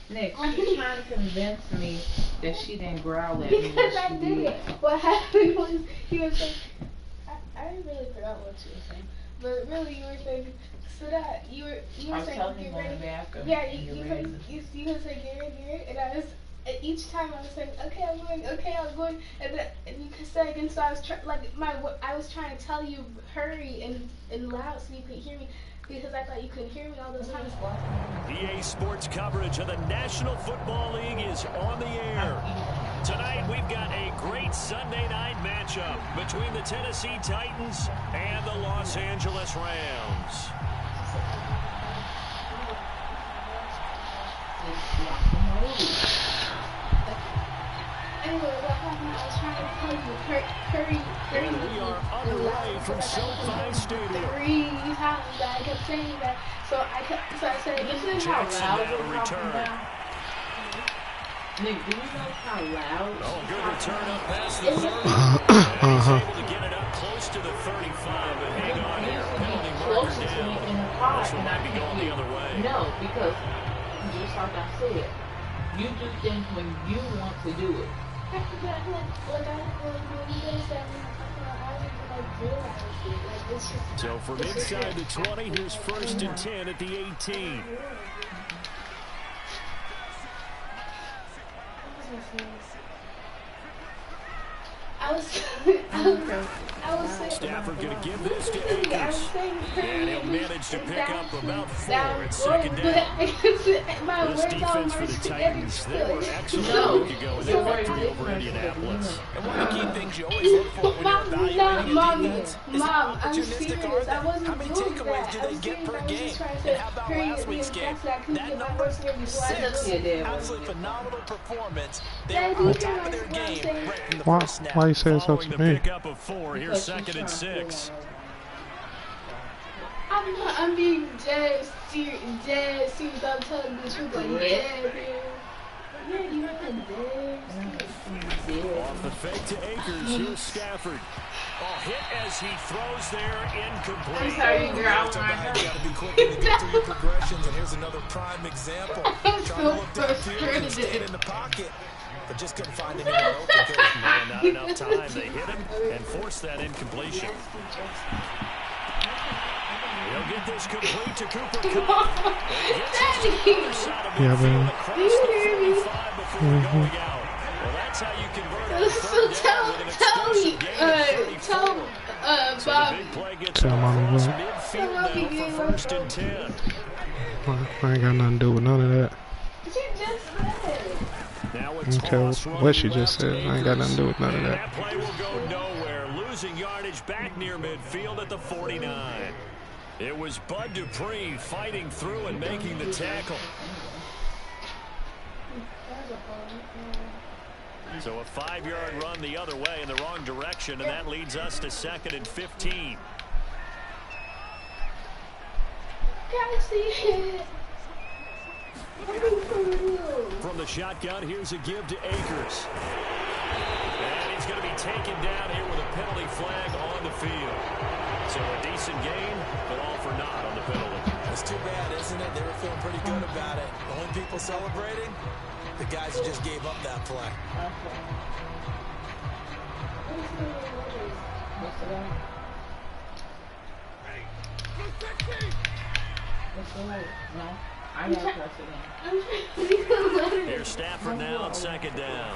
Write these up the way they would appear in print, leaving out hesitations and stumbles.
Nick, she's trying to convince me that she didn't growl at me. Because I did. What happened was he was saying, I really forgot what you were saying, but really you were saying, so that you were saying get ready. Yeah, you were saying get ready, and I was. Each time I was saying, okay, I'm going, and you could say again. So I was I was trying to tell you hurry and loud so you could hear me, because I thought you couldn't hear me all those times. EA Sports coverage of the National Football League is on the air. Tonight we've got a great Sunday night matchup between the Tennessee Titans and the Los Angeles Rams. Anyway, what happened? I was trying to tell you, hurry. And we are underway from SoFi Stadium. 3 times that I kept saying that, so I said, this is how loud we're talking about. Nick, do you know how loud? Oh, good return up past the 30. And he's able to get it up close to the 35, but hang on here. Penalty marker down. This one might be going the other way. No, because just like I said, you do things when you want to do it. So from inside the 20, here's 1st and 10 at the 18. I was saying, Stafford going to give this to Akers. And he'll manage to pick up about 4 at 2nd down. This defense for the Titans, they were excellent a week ago in their victory over Indianapolis. And one of the key things you always look for when you're evaluating a defense is how opportunistic are they? How many takeaways do they get per game? And how about last week's game? That number 6. Absolutely phenomenal performance. They were on top of their game right from the first snap. Why you saying so to me? Pick up of 4. Here's 2nd and 6. I'm being dead serious. I'm telling the truth. Like, yeah, you have to dead. Off the fake to Akers. Here's Stafford. Oh, hit as he throws there, incomplete. I'm sorry, girl. You got to be quick to get through your progressions, and here's another prime example. Trying to look downfield and stand in the pocket. But just couldn't find anyone open. Not enough time. They hit him and force that incompletion. He'll get this complete to Cooper Kupp. Yeah, man. Across the 45 before going out. Well, that's how you convert a third down with an explosive gain of 34. So the big play gets across midfield now for 1st and 10. I ain't got nothing to do with none of that. Okay, what she just said, I ain't got nothing to do with none of that. That play will go nowhere, losing yardage back near midfield at the 49. It was Bud Dupree fighting through and making the tackle. So a 5-yard run the other way in the wrong direction, and that leads us to 2nd and 15. Can I see it? From the shotgun, here's a give to Akers. And he's going to be taken down here with a penalty flag on the field. So a decent gain, but all for naught on the penalty. That's too bad, isn't it? They were feeling pretty good about it. The only people celebrating, the guys who just gave up that play. Here's Stafford now on 2nd down.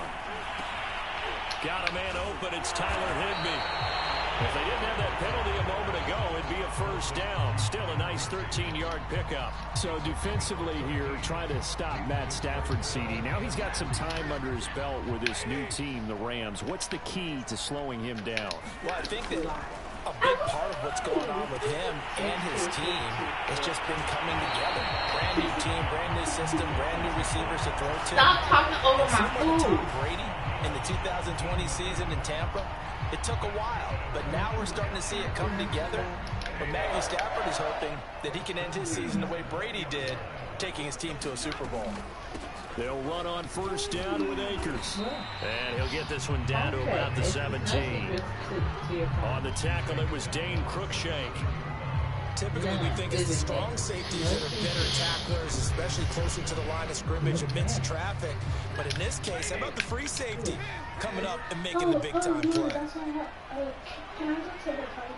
Got a man open. It's Tyler Higbee. If they didn't have that penalty a moment ago, it'd be a 1st down. Still a nice 13-yard pickup. So defensively here, trying to stop Matt Stafford, CD. Now he's got some time under his belt with this new team, the Rams. What's the key to slowing him down? Well, I think that a big part of what's going on with him and his team has just been coming together. Brand new team, brand new system, brand new receivers to throw to. Stop talking over my food. Tom Brady in the 2020 season in Tampa, it took a while, but now we're starting to see it come together. But Matthew Stafford is hoping that he can end his season the way Brady did, taking his team to a Super Bowl. They'll run on 1st down with Akers. And he'll get this one down to about the 17. On the tackle, it was Dane Cruikshank. typically we think it's the strong safeties that are better tacklers, especially closer to the line of scrimmage amidst traffic. But in this case, how about the free safety coming up and making the big-time play? That's why can I go to the party?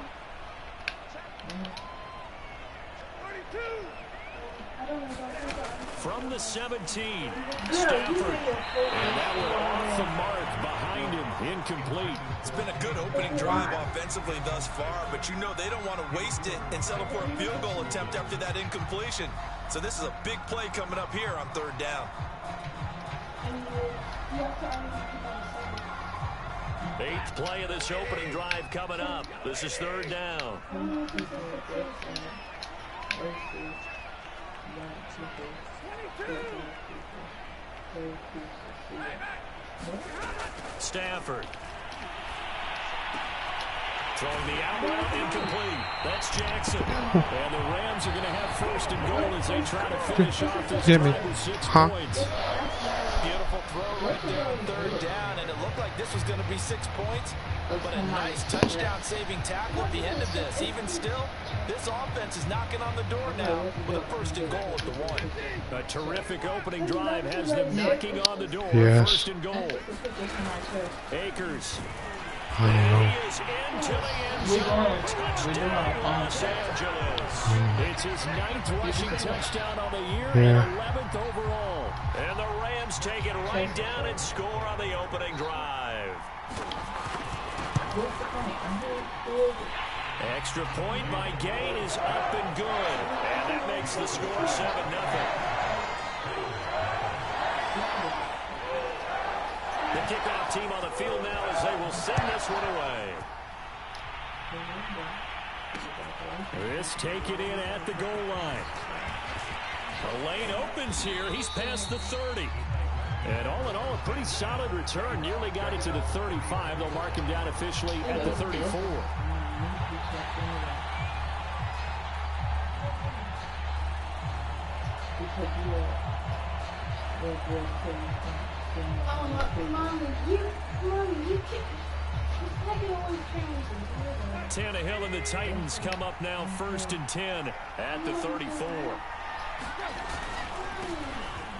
From the 17, Stafford. And that one off the mark behind him, incomplete. It's been a good opening drive offensively thus far, but you know they don't want to waste it and settle for a field goal attempt after that incompletion. So this is a big play coming up here on 3rd down. 8th play of this opening drive coming up. This is 3rd down. Stafford. Throwing the out route, incomplete. That's Jackson. And the Rams are going to have 1st and goal as they try to finish off this drive with 6 points. Beautiful throw right there on 3rd down, and it looked like this was going to be 6 points. But a nice touchdown-saving tackle at the end of this. Even still, this offense is knocking on the door now with a 1st and goal at the 1. A terrific opening drive has them knocking on the door. Yes. 1st and goal. Akers. I don't know. He is into the end zone. Touchdown, Los Angeles. It's his 9th rushing touchdown on the year and 11th overall. And the Rams take it right down and score on the opening drive. Extra point by Gain is up and good. And that makes the score 7-0. The kickoff team on the field now as they will send this one away. This take it in at the goal line. The lane opens here. He's past the 30. And all in all, a pretty solid return. Nearly got it to the 35. They'll mark him down officially at the 34. Tannehill and the Titans come up now 1st and 10 at the 34.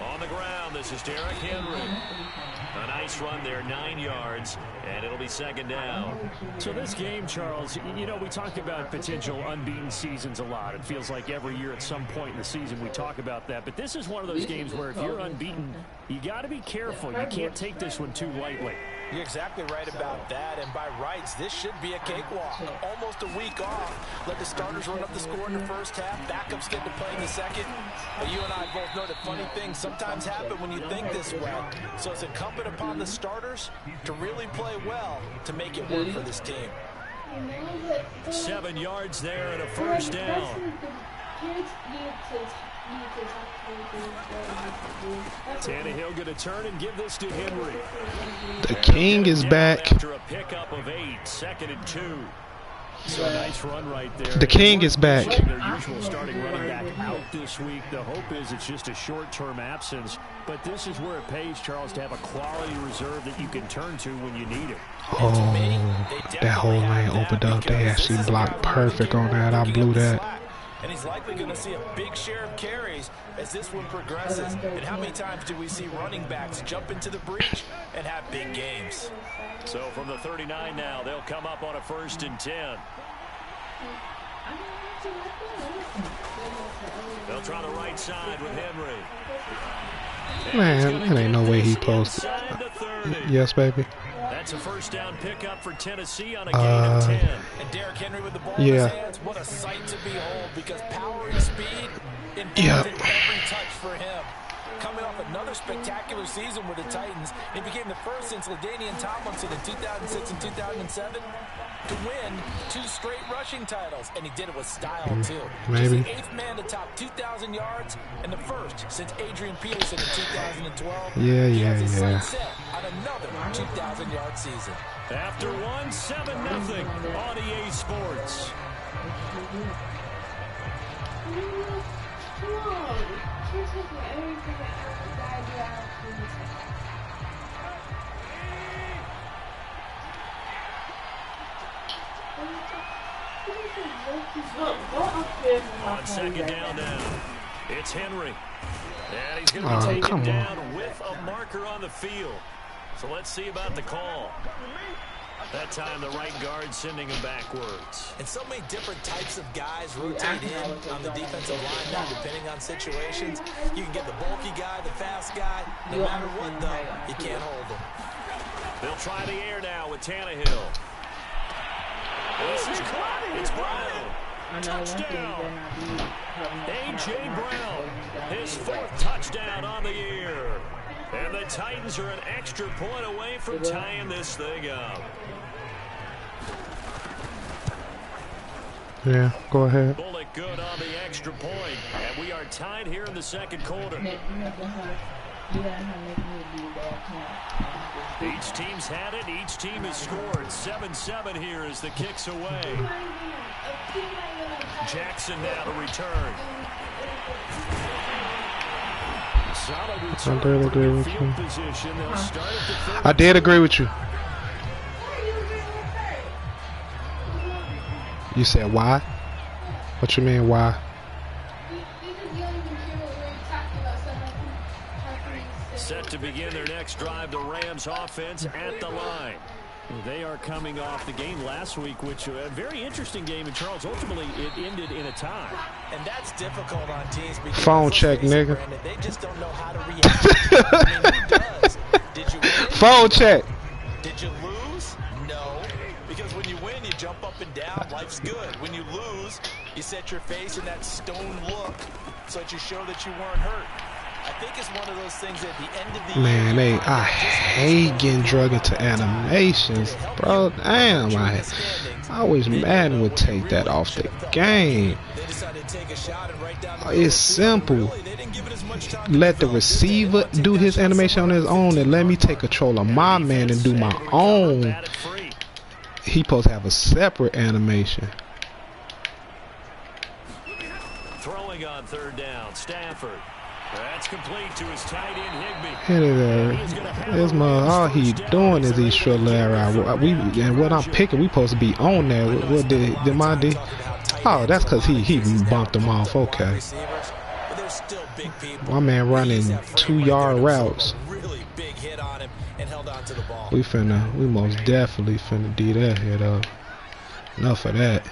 On the ground, this is Derrick Henry. A nice run there, 9 yards, and it'll be 2nd down. So this game, Charles, you know, we talk about potential unbeaten seasons a lot. It feels like every year at some point in the season we talk about that. But this is one of those games where if you're unbeaten, you got to be careful. You can't take this one too lightly. You're exactly right about that, and by rights, this should be a cakewalk. Almost a week off. Let the starters run up the score in the 1st half. Backups get to play in the 2nd. But you and I both know that funny things sometimes happen when you think this way. So it's incumbent upon the starters to really play well to make it work for this team. 7 yards there and a 1st down. Tannehill going to turn and give this to Henry. The King is back. After a pickup of 8, 2nd and 2. So a nice run right there. The King is back. Their usual starting running back out this week. The hope is it's just a short-term absence. But this is where it pays, Charles, to have a quality reserve that you can turn to when you need it. Oh, that whole lane opened up. They actually blocked perfect on that. I blew that. And he's likely going to see a big share of carries as this one progresses. And how many times do we see running backs jump into the breach and have big games? So from the 39 now, they'll come up on a 1st and 10. They'll try the right side with Henry. Man, there ain't no way he close. Yes, baby. That's a 1st down pickup for Tennessee on a gain of 10. And Derrick Henry with the ball in his hands, what a sight to behold, because power and speed involved in every touch for him. Coming off another spectacular season with the Titans, he became the first since LaDainian Tomlinson in 2006 and 2007 to win 2 straight rushing titles, and he did it with style too. Maybe. He's the 8th man to top 2,000 yards and the 1st since Adrian Peterson in 2012. Yeah. Set on another 2,000-yard season. After 1, 7-0 on EA Sports. On second down now, it's Henry. And he's going to be taken down with a marker on the field. So let's see about the call. That time the right guard sending him backwards. And so many different types of guys rotate in on the defensive line now, depending on situations. You can get the bulky guy, the fast guy. No matter what, though, you can't hold them. They'll try the air now with Tannehill. This is caught. It's Brown. Touchdown. A.J. Brown, his 4th touchdown on the year. And the Titans are an extra point away from tying this thing up. Yeah, go ahead. Bullet good on the extra point. And we are tied here in the second quarter. Each team's had it. Each team has scored. 7-7 here as the kick's away. Jackson now to return. I did agree with you. I did agree with you. You said why? What you mean why? Set to begin their next drive, the Rams offense at the line. They are coming off the game last week, which was a very interesting game in Charles. Ultimately, it ended in a tie. And that's difficult on teams because phone check, nigga. They just don't know how to react. I mean, who does? Did you win? Phone check. Did you lose? No. Because when you win, you jump up and down. Life's good. When you lose, you set your face in that stone look so that you show that you weren't hurt. I think it's one of those things at the end of the year. I hate getting drug into animations, bro. Damn, I wish Madden would take that off the game. It's simple. Let the receiver do his animation on his own and let me take control of my man and do my own. He supposed to have a separate animation. Throwing on 3rd down, Stafford. That's complete to his tight end Higbee. Hit it there. This all he doing is these short laterals. And what I'm picking, we supposed to be on there. What did my D? Oh, that's because he bumped them off. Okay. My man running 2-yard routes. We most definitely finna D that hit up. Enough of that.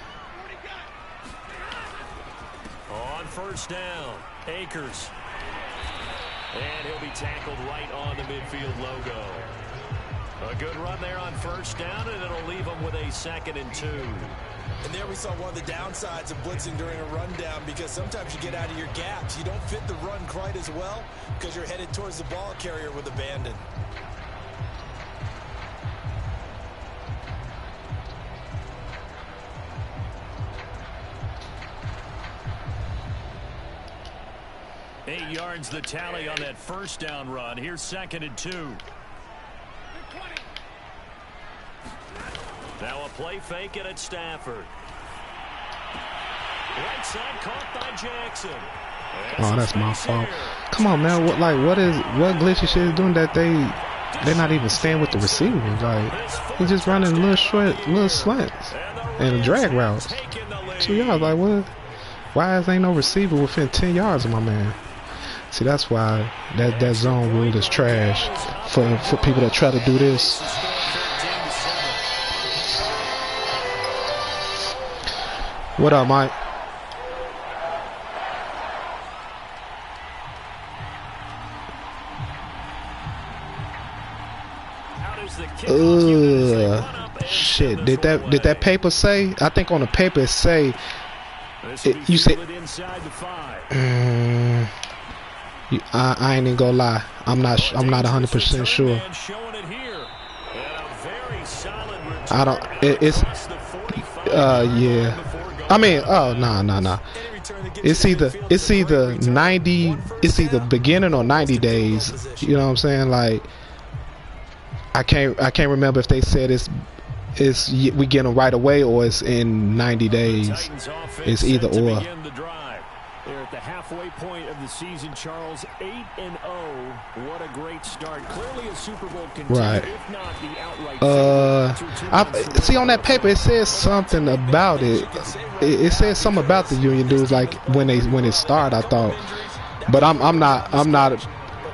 On 1st down, Akers. And he'll be tackled right on the midfield logo. A good run there on 1st down, and it'll leave him with a 2nd and 2. And there we saw one of the downsides of blitzing during a rundown, because sometimes you get out of your gaps. You don't fit the run quite as well because you're headed towards the ball carrier with abandon. Eight yards the tally on that 1st down run. Here's 2nd and 2. Now a play fake it at Stafford. Right side caught by Jackson. Oh, that's my fault. Come on, man. What glitchy shit is doing that they're not even staying with the receivers? Like, he's just running little slants and drag routes. 2 yards. Like, what? Why ain't no receiver within 10 yards of my man? See, that's why that zone rule is trash for people that try to do this. What up, Mike? Shit. Did that paper say? I think on the paper it say. You said. I ain't even gonna lie. I'm not 100% sure. I don't. It's. Yeah. I mean, oh no. It's either 90. It's either beginning or 90 days. You know what I'm saying? Like, I can't remember if they said we get them right away or it's in 90 days. It's either or. halfway point of the season, Charles. 8-0. What a great start. Clearly a Super Bowl contender, right. if not the outright see on that paper it says something about it. It says something about the Union dudes, like when it started, I thought. But I'm not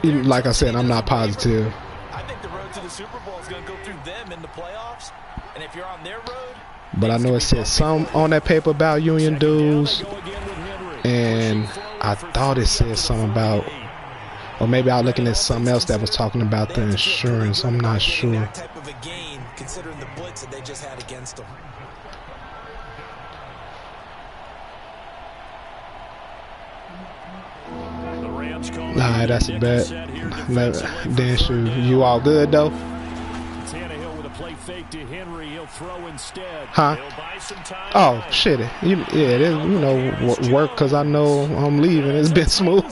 like I said, I'm not positive. I think the road to the Super Bowl is going to go through them in the playoffs, and if you're on their road. But I know it says something on that paper about Union dudes, and I thought it said something about, or maybe I was looking at something else that was talking about the insurance. I'm not sure. That type of a gain, considering the blitz that they just had against them. Nah, that's a bet. Then shoot, you all good though? Huh? Oh shit! You know, work because I know I'm leaving. It's been smooth.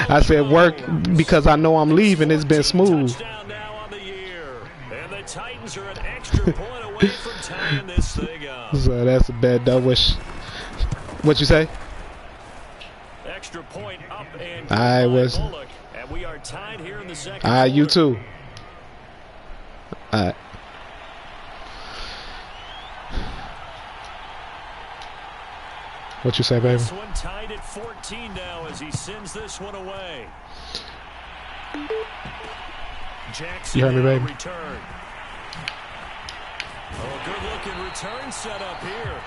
I said work because I know I'm leaving. It's been smooth. So that's a bet though. What you say? Extra point up and I was. And we are tied here in the second. You too. What you say, baby? This one tied at 14 now as he sends this one away. Jackson, you heard me, baby? Return. Oh, good-looking return set up here.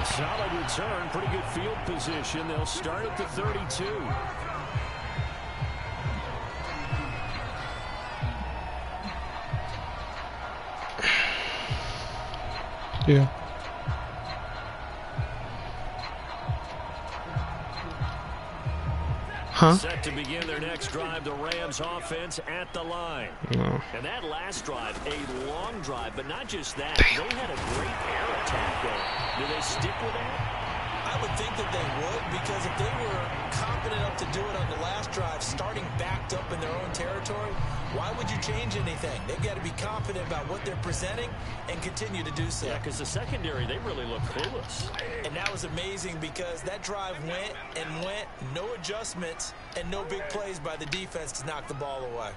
Solid return, pretty good field position. They'll start at the 32. Yeah. Huh? Set to begin their next drive, the Rams offense at the line. No. And that last drive, a long drive, but not just that. Damn. They had a great air attack going. Do they stick with that? I would think that they would, because if they were confident enough to do it on the last drive, starting backed up in their own territory, why would you change anything? They've got to be confident about what they're presenting and continue to do so. Yeah, because the secondary, they really look clueless. And that was amazing because that drive went and went, no adjustments, and no big plays by the defense to knock the ball away.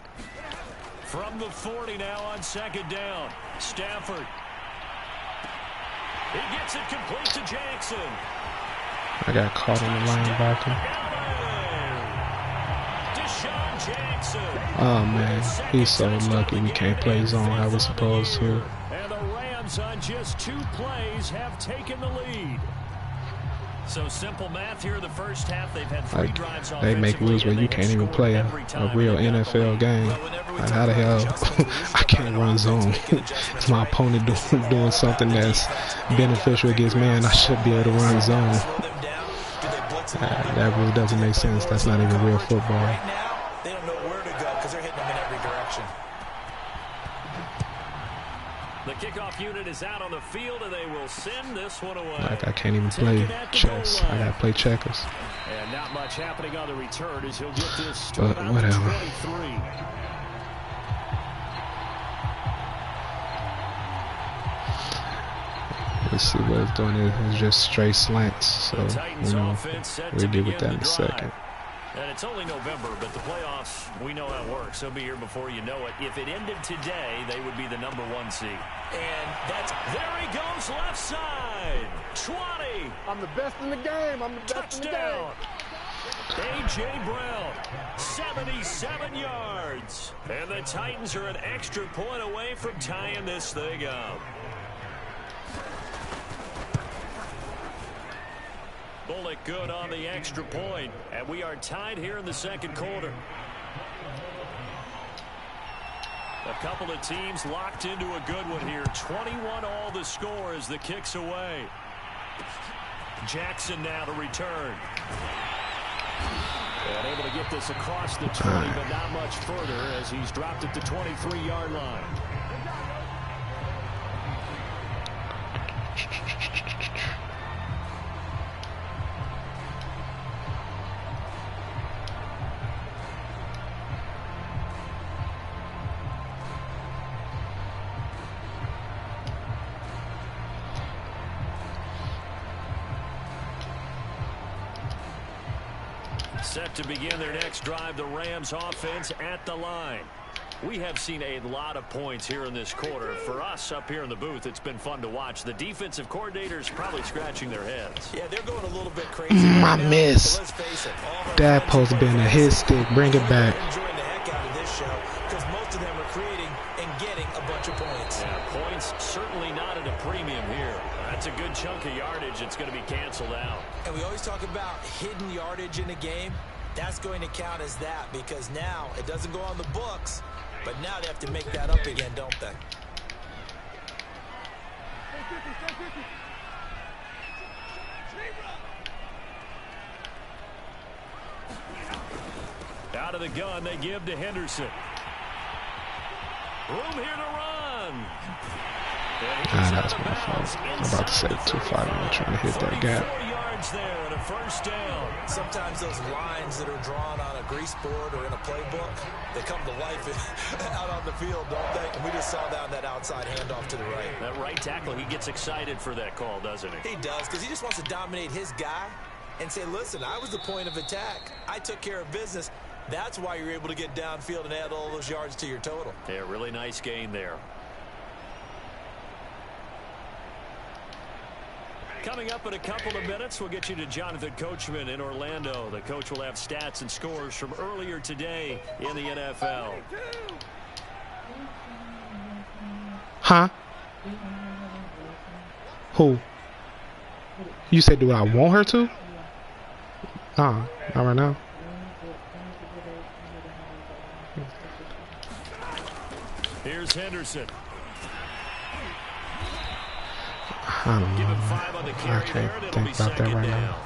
From the 40 now on second down, Stafford. He gets it complete to Jackson. I got caught on the linebacker. Oh man, he's so lucky we can't play zone how we're supposed to. And the Rams on just 2 plays have taken the lead. So simple math here in the first half. They've had 3 drives. They make rules where you can't even play a real NFL game. Like how the hell I can't run zone? It's my opponent doing something that's beneficial against me, and I should be able to run zone. That rule doesn't make sense. That's not even real football. Right now, they don't know where to go because they're hitting them in every direction. The kickoff unit is out on the field, and they will send this one away. Like I can't even play chess. I gotta play checkers. And not much happening on the return as he'll get this to But about whatever. 23. Let's see what it's doing. It's just straight slants. So you know, we'll deal with that in a second. And it's only November, but the playoffs, we know how it works. They'll be here before you know it. If it ended today, they would be the #1 seed. And that's, there he goes, left side. 20. I'm the best in the game. I'm the best in the game. A.J. Brown, 77 yards. And the Titans are an extra point away from tying this thing up. Bullock good on the extra point, and we are tied here in the second quarter. A couple of teams locked into a good one here. 21 all the score as the kick's away. Jackson now to return. And able to get this across the 20, but not much further as he's dropped at the 23-yard line. Set to begin their next drive, the Rams offense at the line. We have seen a lot of points here in this quarter. For us up here in the booth, it's been fun to watch. The defensive coordinators probably scratching their heads. Yeah, they're going a little bit crazy. My miss. That supposed to be in a hit stick. Bring it back. Enjoying the heck out of this show because most of them are creating and getting a bunch of points. Yeah, points certainly not at a premium here. That's a good chunk of yardage. It's going to be canceled out. And we always talk about hidden yardage in a game. That's going to count as that because now it doesn't go on the books. But now they have to make that up again, don't they? Out of the gun, they give to Henderson. Room here to run. That's my fault. I'm about to say 2-5 and trying to hit that gap. There and a first down. Sometimes those lines that are drawn on a grease board or in a playbook, they come to life out on the field, don't they? And we just saw down that outside handoff to the right. That right tackle, he gets excited for that call, doesn't he? He does, because he just wants to dominate his guy and say, listen, I was the point of attack. I took care of business. That's why you're able to get downfield and add all those yards to your total. Yeah, really nice gain there. Coming up in a couple of minutes, we'll get you to Jonathan Coachman in Orlando. The coach will have stats and scores from earlier today in the NFL. Huh? Who? You said, do I want her to? Nah, not right now. Here's Henderson. I don't know. I can't think about that right now.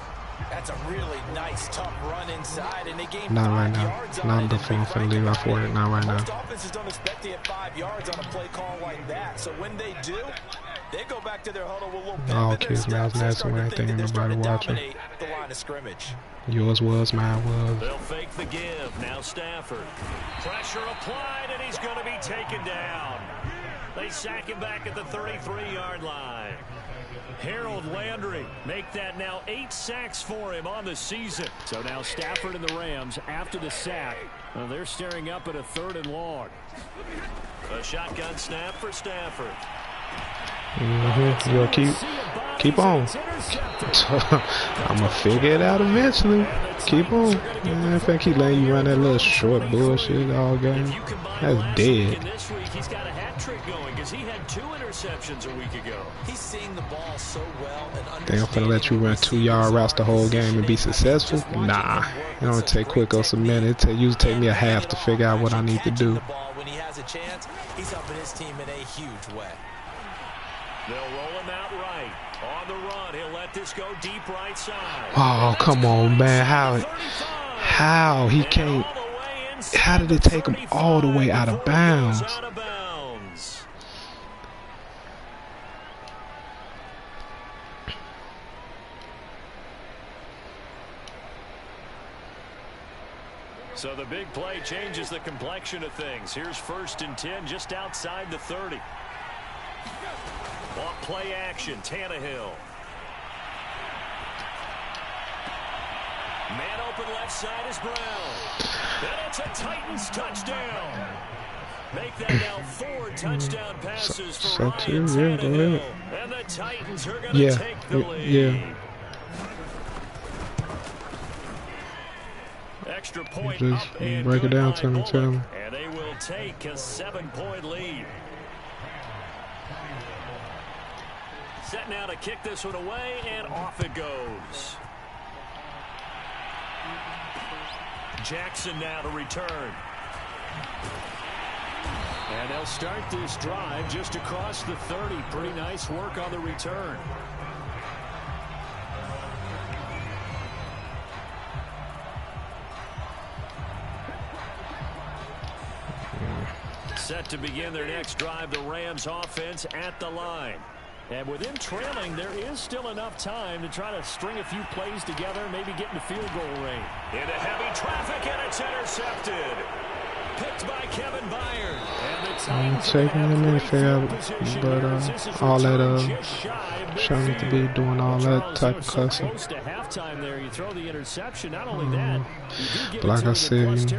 That's a really nice tough run inside, and they gained not 5 right now. yards Not before I'm finna leave out for it. Not right now. Most offenses don't expect to get 5 yards on a play call like that. So when they do, they go back to their huddle with a little bit. All kids, man, I was asking anything anybody watching. The line of scrimmage. Yours was, mine was. They'll fake the give. Now Stafford. Pressure applied, and he's going to be taken down. They sack him back at the 33-yard line. Harold Landry make that now 8 sacks for him on the season. So now Stafford and the Rams after the sack. Well, they're staring up at a 3rd and long. A shotgun snap for Stafford. You'll keep on. I'm gonna figure it out eventually. Keep on. Man, if I keep letting you run that little short bullshit all game, that's dead. This week he's got a hat trick going because he had 2 interceptions a week ago. He's seeing the ball so well and They gonna let you run 2-yard routes the whole game and be successful? Nah. It don't take Quikos a minute. It usually take me a half to figure out what I need to do. When he has a chance, he's helping his team in a huge way. They'll roll him out right. On the run, he'll let this go deep right side. Oh, come on, man. How he can't. How did it take him all the way out of bounds? So the big play changes the complexion of things. Here's 1st and 10 just outside the 30. Off play action, Tannehill. Man open left side is Brown. And it's a Titans touchdown. Make that now 4 touchdown passes for Ryan Tannehill. And the Titans are going to take the lead. Yeah. Extra point Just up and break it down to me, tell me. And they will take a 7-point lead. Set now to kick this one away, and off it goes. Jackson now to return. And they'll start this drive just across the 30. Pretty nice work on the return. Set to begin their next drive, the Rams offense at the line. And with them trailing, there is still enough time to try to string a few plays together, maybe get into field goal range. Into heavy traffic, and it's intercepted. Picked by Kevin Byard. I'm taking the midfield, but all that showing it to be doing all that type of cussing. But like I said,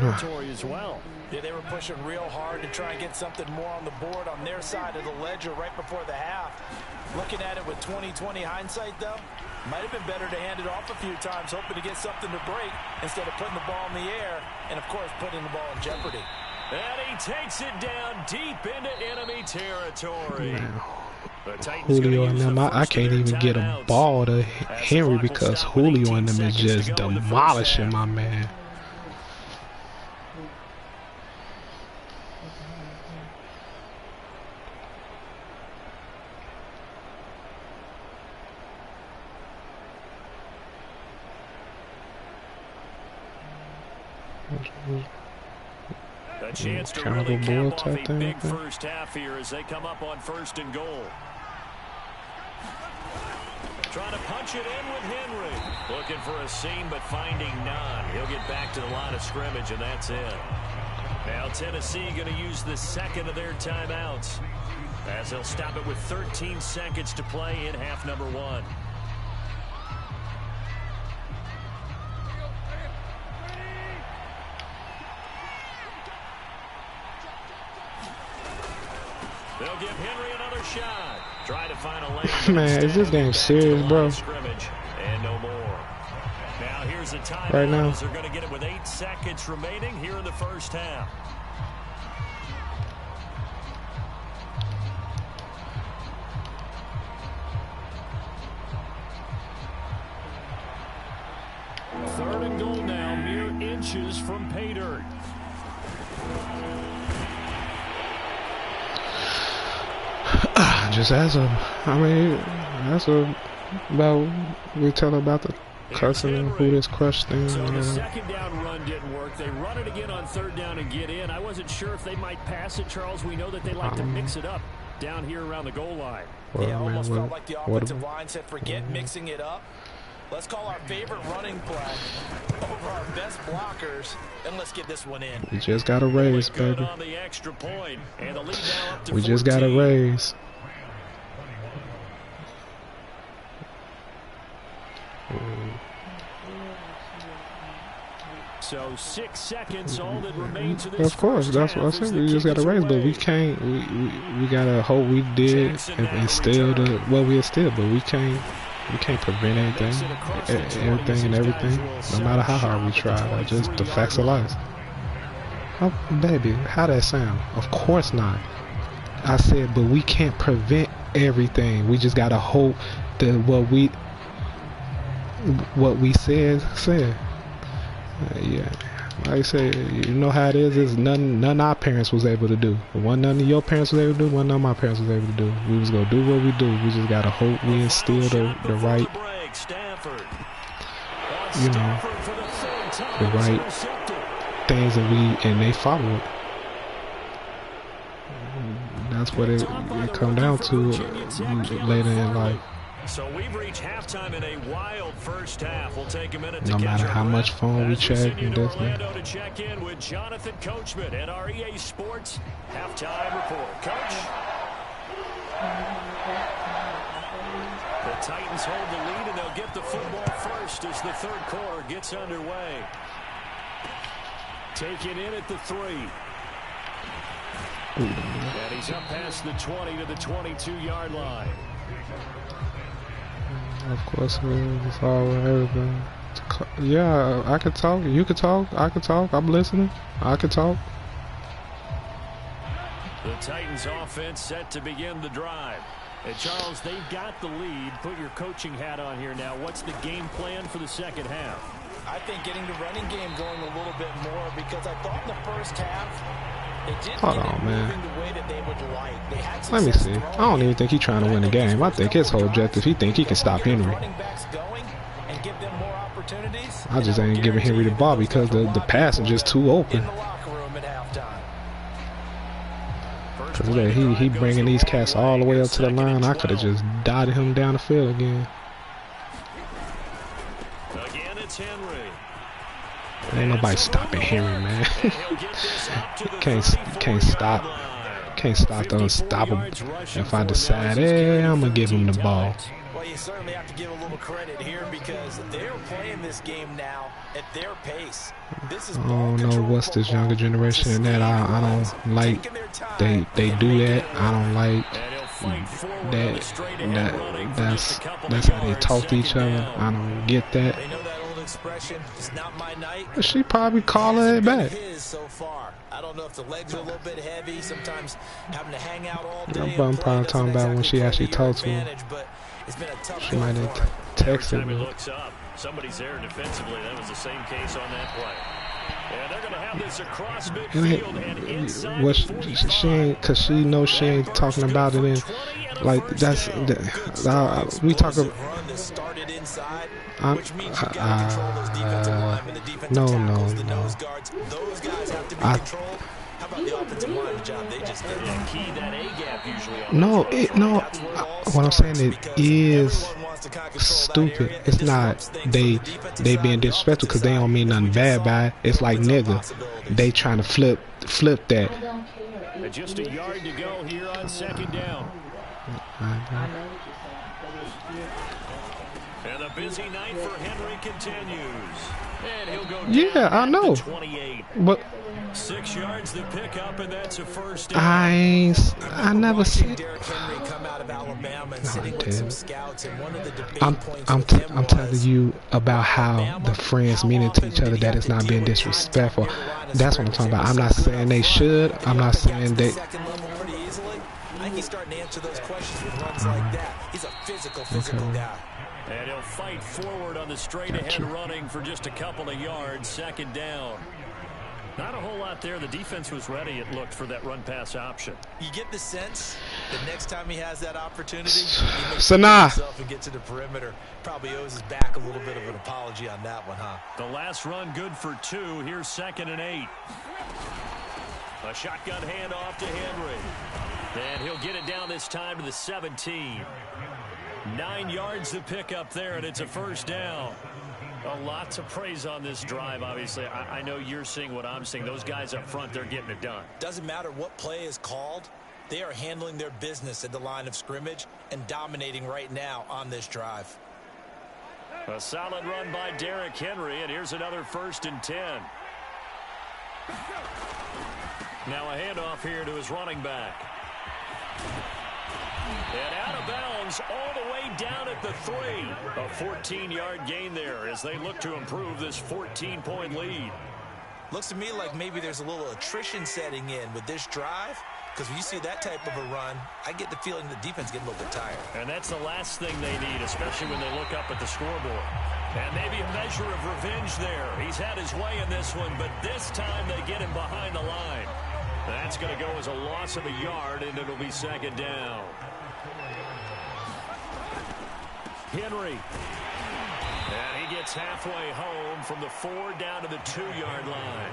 yeah, they were pushing real hard to try and get something more on the board on their side of the ledger right before the half. Looking at it with 20/20 hindsight, though, might have been better to hand it off a few times, hoping to get something to break instead of putting the ball in the air and, of course, putting the ball in jeopardy. And he takes it down deep into enemy territory. Julio and them, I can't even get a ball to Henry because Julio and them is just demolishing my man. A chance to really cap off a big first half here as they come up on 1st and goal. Trying to punch it in with Henry. Looking for a seam, but finding none. He'll get back to the line of scrimmage, and that's it. Now Tennessee going to use the second of their timeouts as they'll stop it with 13 seconds to play in half number 1. They'll give Henry another shot. Try to find a lane. Man, is this game serious, bro? And no more. Now here's a timeout. Right now. They're going to get it with 8 seconds remaining here in the first half. Third and goal now, mere inches from pay dirt. Just as about we tell about the cussing and who this crush thing. So the second down run didn't work. They run it again on 3rd down and get in. I wasn't sure if they might pass it, Charles. We know that they like to mix it up down here around the goal line. Well, yeah, almost felt like the offensive line said, forget mixing it up. Let's call our favorite running play over our best blockers, and let's get this one in. We just got a raise, baby. On the extra point, and the lead now up to we just got a raise. So 6 seconds, all that remains of this. Of course, that's what I said. We just got a raise, but we can't. We gotta hope we did and instill what we instilled, but we can't. We can't prevent anything, everything, no matter how hard we try. That's just the facts of life. Oh, baby, how that sound? Of course not. I said, but we can't prevent everything. We just gotta hope that what we said. Yeah, like I said, you know how it is. It's none our parents was able to do. One none of your parents was able to do. One none of my parents was able to do. We was gonna do what we do. We just gotta hope we instill the right, you know, the right things, and they follow it. That's what it come down to later in life. So we've reached halftime in a wild first half. We'll take a minute to no matter how much phone we check and this to check in with Jonathan Coachman at our EA Sports halftime report. Coach. The Titans hold the lead, and they'll get the football first as the 3rd quarter gets underway. Taken in at the 3. And he's up past the 20 to the 22-yard line. Of course, it's all everything. Yeah, I could talk. You could talk. I could talk. I'm listening. I could talk. The Titans offense set to begin the drive. And Charles, they've got the lead. Put your coaching hat on here now. What's the game plan for the second half? I think getting the running game going a little bit more, because I thought in the first half hold on, man. Let me see. I don't even think he's trying to win the game. I think his whole objective, he think he can stop Henry. I just ain't giving Henry the ball because the pass is just too open. Because he bringing these cats all the way up to the line. I could have just dotted him down the field again. Again, it's Henry. Ain't nobody stopping Henry, man. Can't stop the unstoppable. If I decide, I'm gonna give him the ball. Well, you certainly have to give a little credit here because they're playing this game now at their pace. This is I don't know what's this younger generation and that I don't like. They do that. I don't like that. That's how they talk to each other. I don't get that. Expression is not my night. She probably calling it back. So far. I don't know if the legs are a little bit heavy. Sometimes having to hang out all day. I'm probably talking about when she actually talked to him. She might have texted me. Somebody's there defensively. That was the same case on that play. And they're going to have this across midfield and inside. What she ain't, cause she knows she ain't talking about it in, like that's we talk about. No. What I'm saying, it is stupid. It's not they being disrespectful because they don't mean nothing bad by it. It's like nigga, they trying to flip that. Just a yard to go here on second down. And the busy night for Henry continues. And he'll go down I know. 28. But 6 yards to pick up, and that's a first down. I never seen. I'm telling you about how the friends meaning to each other, that is not being disrespectful. That's what I'm talking about. I'm not saying they should. I'm not saying they. I think he's starting to answer those questions with runs like that. He's a physical guy. And he'll fight forward on the straight-ahead running for just a couple of yards. Second down. Not a whole lot there. The defense was ready, it looked, for that run-pass option. You get the sense that next time he has that opportunity, he makes himself and get to the perimeter. Probably owes his back a little bit of an apology on that one, huh? The last run good for 2. Here's 2nd and 8. A shotgun handoff to Henry. And he'll get it down this time to the 17. 9 yards to pick up there, and it's a first down. A lot to praise on this drive, obviously. I know you're seeing what I'm seeing. Those guys up front, they're getting it done. Doesn't matter what play is called. They are handling their business at the line of scrimmage and dominating right now on this drive. A solid run by Derrick Henry, and here's another 1st and 10. Now a handoff here to his running back. And out of bounds all the way down at the 3. A 14-yard gain there as they look to improve this 14-point lead. Looks to me like maybe there's a little attrition setting in with this drive, because when you see that type of a run, I get the feeling the defense getting a little bit tired. And that's the last thing they need, especially when they look up at the scoreboard. And maybe a measure of revenge there. He's had his way in this one, but this time they get him behind the line. That's going to go as a loss of a yard, and it'll be 2nd down. Henry. And he gets halfway home from the 4 down to the 2-yard line.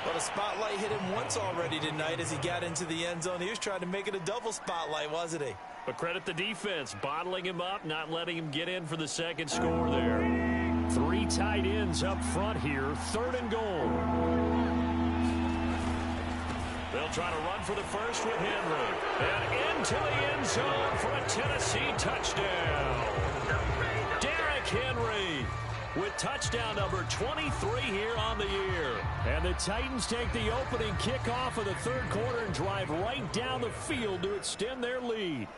Well, the spotlight hit him once already tonight as he got into the end zone. He was trying to make it a double spotlight, wasn't he? But credit the defense, bottling him up, not letting him get in for the second score there. 3 tight ends up front here, 3rd and goal. They'll try to run for the first with Henry. And into the end zone for a Tennessee touchdown. Derrick Henry with touchdown number 23 here on the year. And the Titans take the opening kickoff of the 3rd quarter and drive right down the field to extend their lead.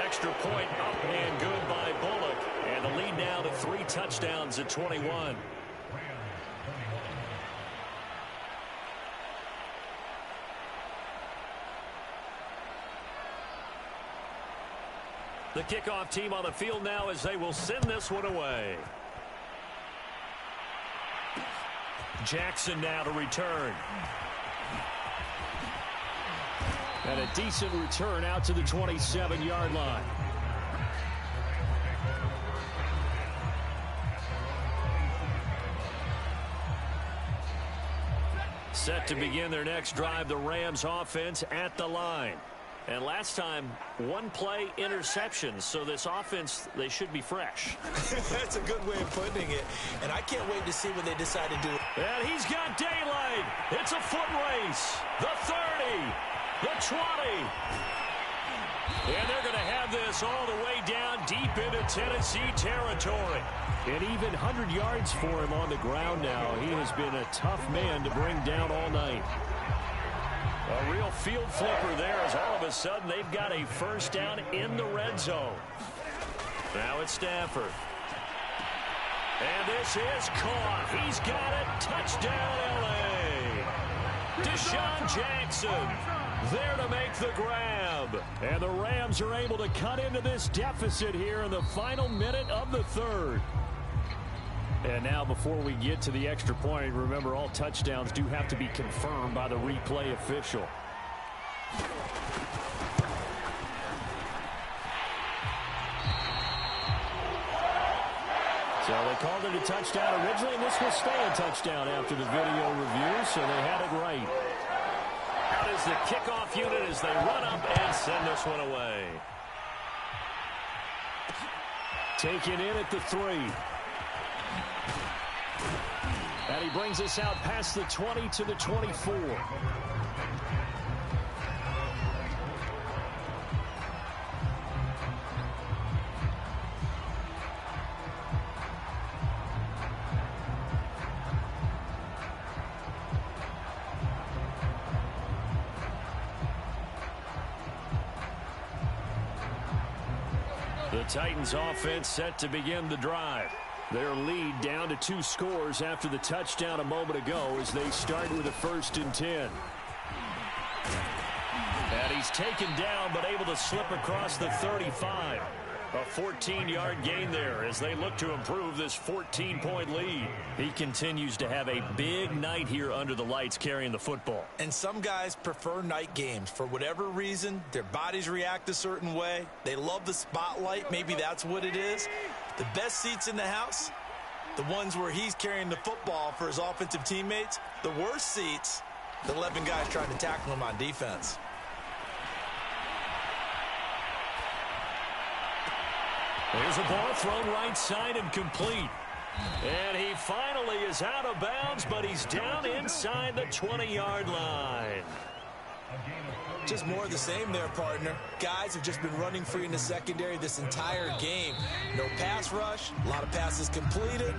Extra point up and good by Bullock. And the lead now to 3 touchdowns at 21. The kickoff team on the field now as they will send this one away. Jackson now to return. And a decent return out to the 27-yard line. Set to begin their next drive, the Rams offense at the line. And last time, one play interception. So this offense, they should be fresh. That's a good way of putting it. And I can't wait to see what they decide to do. And he's got daylight. It's a foot race. The 30. The 20. And they're going to have this all the way down deep into Tennessee territory. And even 100 yards for him on the ground now. He has been a tough man to bring down all night. A real field flipper there as all of a sudden they've got a first down in the red zone. Now it's Stafford. And this is caught. He's got it. Touchdown, L.A. Deshaun Jackson there to make the grab. And the Rams are able to cut into this deficit here in the final minute of the third. And now before we get to the extra point, remember all touchdowns do have to be confirmed by the replay official. So they called it a touchdown originally, and this will stay a touchdown after the video review, so they had it right. Out is the kickoff unit as they run up and send this one away. Taken in at the 3. And he brings us out past the 20 to the 24. The Titans offense set to begin the drive. Their lead down to 2 scores after the touchdown a moment ago as they start with a 1st and 10. And he's taken down but able to slip across the 35. A 14-yard gain there as they look to improve this 14-point lead. He continues to have a big night here under the lights carrying the football. And some guys prefer night games. For whatever reason, their bodies react a certain way. They love the spotlight. Maybe that's what it is. The best seats in the house, the ones where he's carrying the football for his offensive teammates. The worst seats, the 11 guys trying to tackle him on defense. There's a ball thrown right side and complete. And he finally is out of bounds, but he's down inside the 20-yard line. Just more of the same there, partner. Guys have just been running free in the secondary this entire game. No pass rush, a lot of passes completed.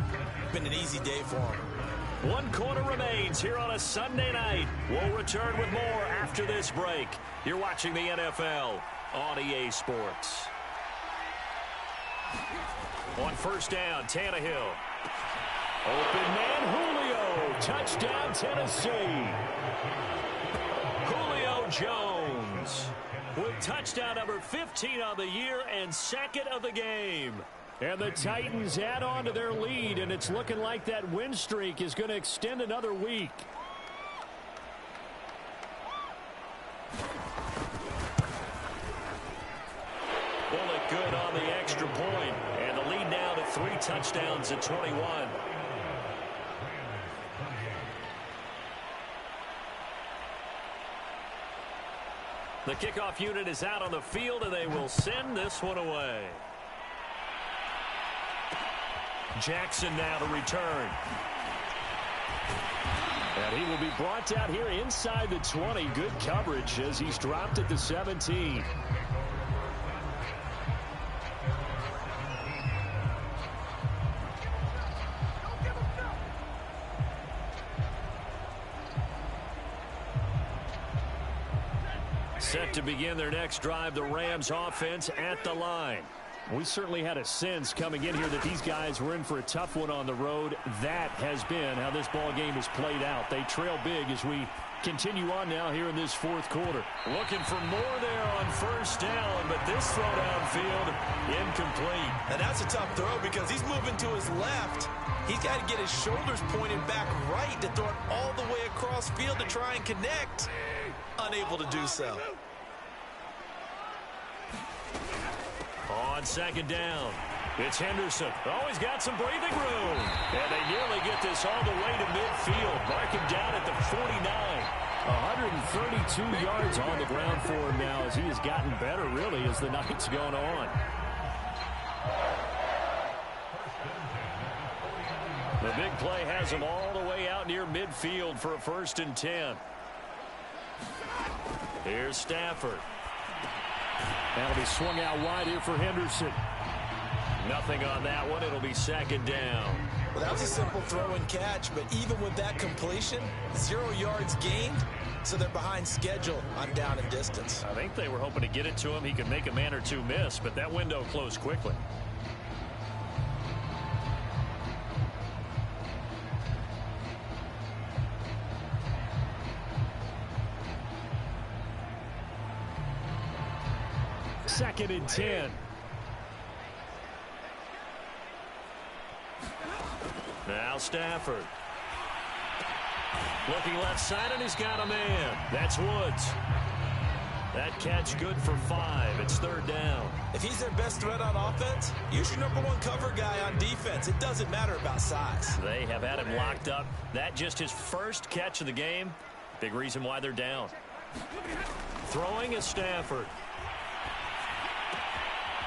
Been an easy day for them. 1 quarter remains here on a Sunday night. We'll return with more after this break. You're watching the NFL on EA Sports. On 1st down, Tannehill. Open man, Julio. Touchdown, Tennessee. Julio Jones with touchdown number 15 on the year and 2nd of the game. And the Titans add on to their lead, and it's looking like that win streak is going to extend another week. Bullet good on the extra point, and the lead now to 3 touchdowns at 21. The kickoff unit is out on the field, and they will send this one away. Jackson now to return. And he will be brought down here inside the 20. Good coverage as he's dropped at the 17. Set to begin their next drive, the Rams offense at the line. We certainly had a sense coming in here that these guys were in for a tough one on the road. That has been how this ball game has played out. They trail big as we continue on now here in this 4th quarter. Looking for more there on 1st down, but this throw downfield incomplete. And that's a tough throw because he's moving to his left. He's got to get his shoulders pointed back right to throw it all the way across field to try and connect. Unable to do so. On 2nd down, it's Henderson. Always got some breathing room. And they nearly get this all the way to midfield. Mark him down at the 49. 132 yards on the ground for him now as he has gotten better, really, as the night's gone on. The big play has him all the way out near midfield for a 1st and 10. Here's Stafford. That'll be swung out wide here for Henderson. Nothing on that one. It'll be 2nd down. Well, that was a simple throw and catch, but even with that completion, 0 yards gained, so they're behind schedule on down and distance. I think they were hoping to get it to him. He could make a man or two miss, but that window closed quickly. Second and 10. Now Stafford. Looking left side, and he's got a man. That's Woods. That catch good for 5. It's 3rd down. If he's their best threat on offense, use your #1 cover guy on defense. It doesn't matter about size. They have had him locked up. That just his first catch of the game. Big reason why they're down. Throwing is Stafford.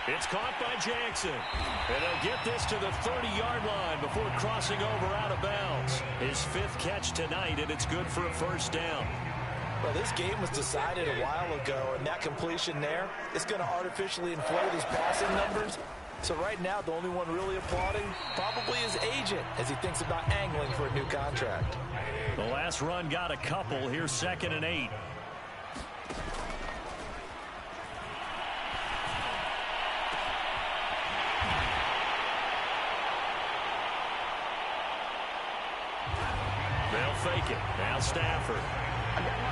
It's caught by Jackson. And they'll get this to the 30-yard line before crossing over out of bounds. His 5th catch tonight, and it's good for a 1st down. Well, this game was decided a while ago, and that completion there is going to artificially inflate his passing numbers. So right now, the only one really applauding probably his agent as he thinks about angling for a new contract. The last run got a couple. Here's 2nd and 8. They'll fake it. Now Stafford.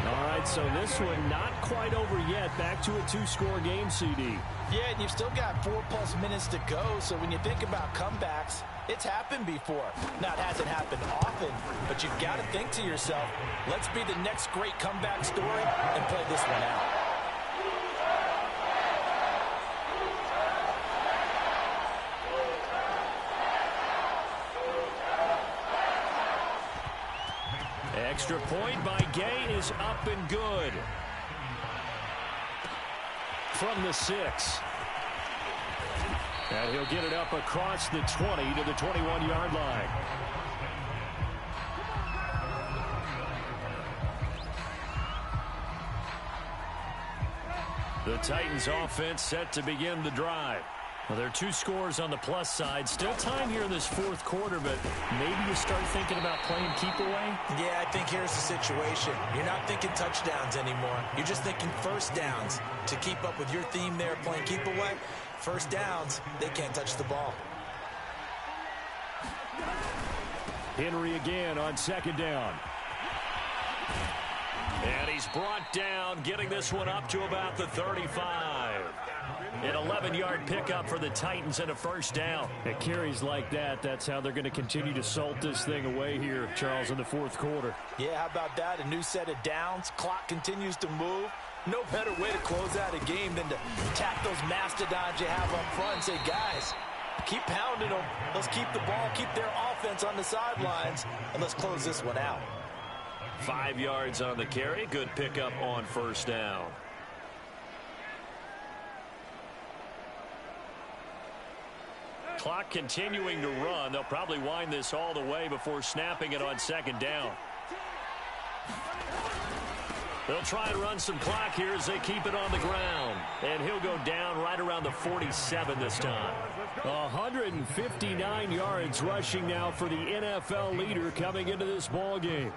All right, so this one not quite over yet. Back to a 2-score game, CD. Yeah, and you've still got 4+ minutes to go, so when you think about comebacks, it's happened before. Now, it hasn't happened often, but you've got to think to yourself, let's be the next great comeback story and play this one out. Extra point by Gay is up and good. From the 6. And he'll get it up across the 20 to the 21-yard line. The Titans offense set to begin the drive. Well, there are 2 scores on the plus side. Still time here in this 4th quarter, but maybe you start thinking about playing keep away? Yeah, I think here's the situation. You're not thinking touchdowns anymore. You're just thinking 1st downs. To keep up with your theme there, playing keep away, 1st downs, they can't touch the ball. Henry again on 2nd down. And he's brought down, getting this one up to about the 35. An 11-yard pickup for the Titans and a 1st down. At carries like that, that's how they're going to continue to salt this thing away here, Charles, in the 4th quarter. Yeah, how about that? A new set of downs. Clock continues to move. No better way to close out a game than to tap those mastodons you have up front and say, guys, keep pounding them. Let's keep the ball, keep their offense on the sidelines, and let's close this one out. 5 yards on the carry. Good pickup on 1st down. Clock continuing to run. They'll probably wind this all the way before snapping it on 2nd down. They'll try and run some clock here as they keep it on the ground. And he'll go down right around the 47 this time. 159 yards rushing now for the NFL leader coming into this ball game.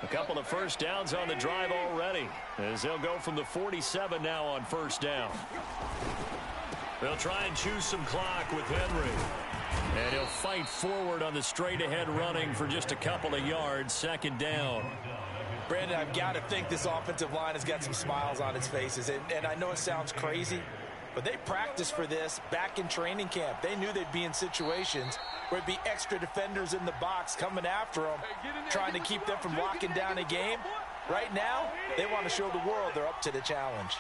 A couple of 1st downs on the drive already, as they'll go from the 47 now on 1st down. They'll try and choose some clock with Henry. And he'll fight forward on the straight-ahead running for just a couple of yards. 2nd down. Brandon, I've got to think this offensive line has got some smiles on its faces. And I know it sounds crazy, but they practiced for this back in training camp. They knew they'd be in situations where it'd be extra defenders in the box coming after them, trying to keep them from locking down a game. Right now, they want to show the world they're up to the challenge.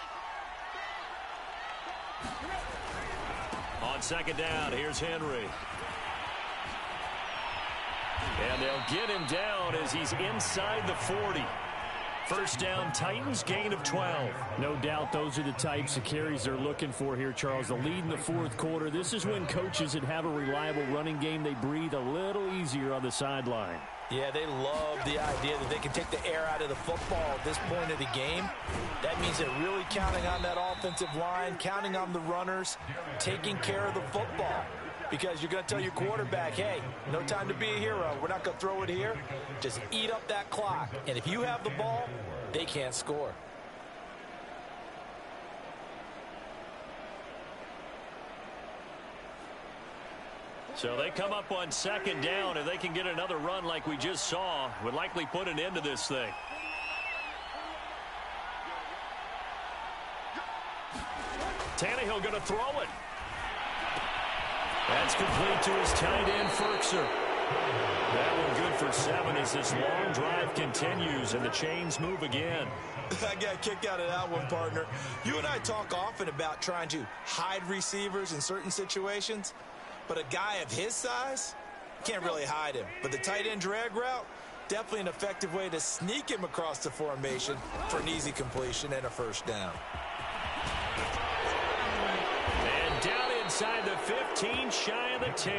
On 2nd down, here's Henry. And they'll get him down as he's inside the 40. First down, Titans, gain of 12. No doubt those are the types of carries they're looking for here, Charles. The lead in the fourth quarter. This is when coaches that have a reliable running game, they breathe a little easier on the sideline. Yeah, they love the idea that they can take the air out of the football at this point of the game. That means they're really counting on that offensive line, counting on the runners, taking care of the football. Because you're going to tell your quarterback, hey, no time to be a hero. We're not going to throw it here. Just eat up that clock. And if you have the ball, they can't score. So they come up on second down. If they can get another run like we just saw, would likely put an end to this thing. Tannehill going to throw it. That's complete to his tight end, Ferkser. That one good for 7 as this long drive continues and the chains move again. I got a kick out of that one, partner. You and I talk often about trying to hide receivers in certain situations, but a guy of his size can't really hide him. But the tight end drag route, definitely an effective way to sneak him across the formation for an easy completion and a first down. And down inside the 15, shy of the 10.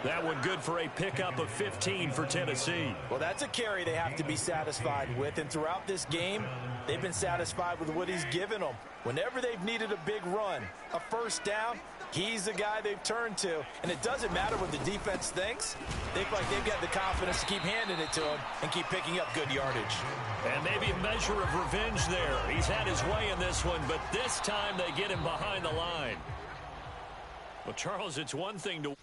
That one good for a pickup of 15 for Tennessee. Well, that's a carry they have to be satisfied with. And throughout this game, they've been satisfied with what he's given them. Whenever they've needed a big run, a first down, he's the guy they've turned to. And it doesn't matter what the defense thinks. They feel like they've got the confidence to keep handing it to him and keep picking up good yardage. And maybe a measure of revenge there. He's had his way in this one, but this time they get him behind the line. Well, Charles, it's one thing to...